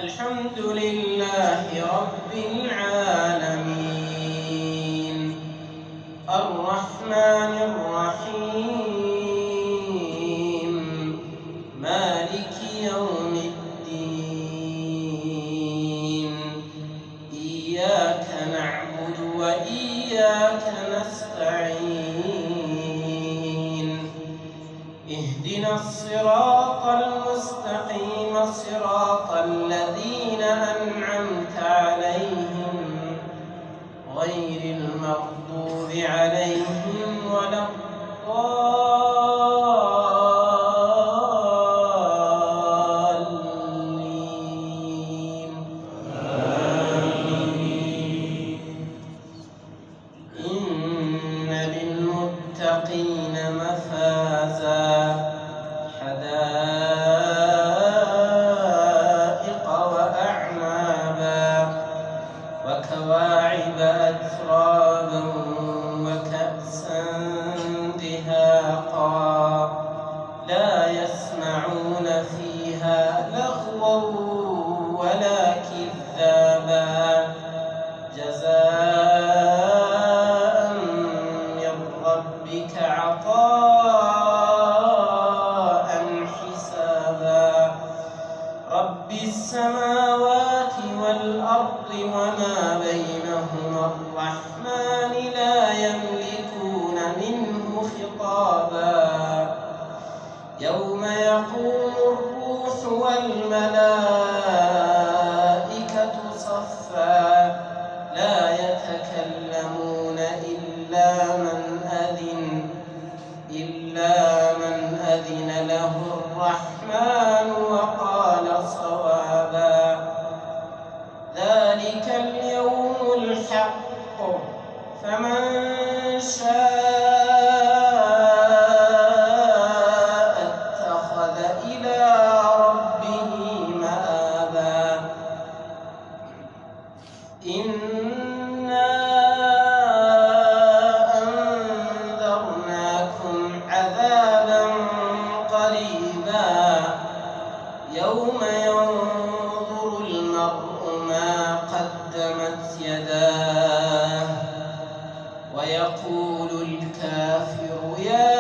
الحمد لله رب العالمين الرحمن الرحيم مالك يوم الدين إياك نعبد وإياك نستعين اهدنا الصراط المستقيم صراط الذين أنعمت عليهم غير المغضوب عليهم ولا الضالين آمين. إن للمتقين مفازا حدائق وأعنابا وكواعب أترابا وكأسا دهاقا لا يسمعون فيها لغوا ولا كذابا جزاء من ربك عطاء حسابا رب السماوات والأرض وما بينهما الرحمن لا يملكون منه خطابا يوم يقوم الروح والملائكة صفا لا يتكلمون إلا من أذن له الرحمن وقال صوابا ذلك اليوم الحق فمن شاء اتخذ إلى ربه مآبا إنا أنذرناكم عذابا قريبا يوم ينظر المرء ما قدمت يداه ويقول الكافر يا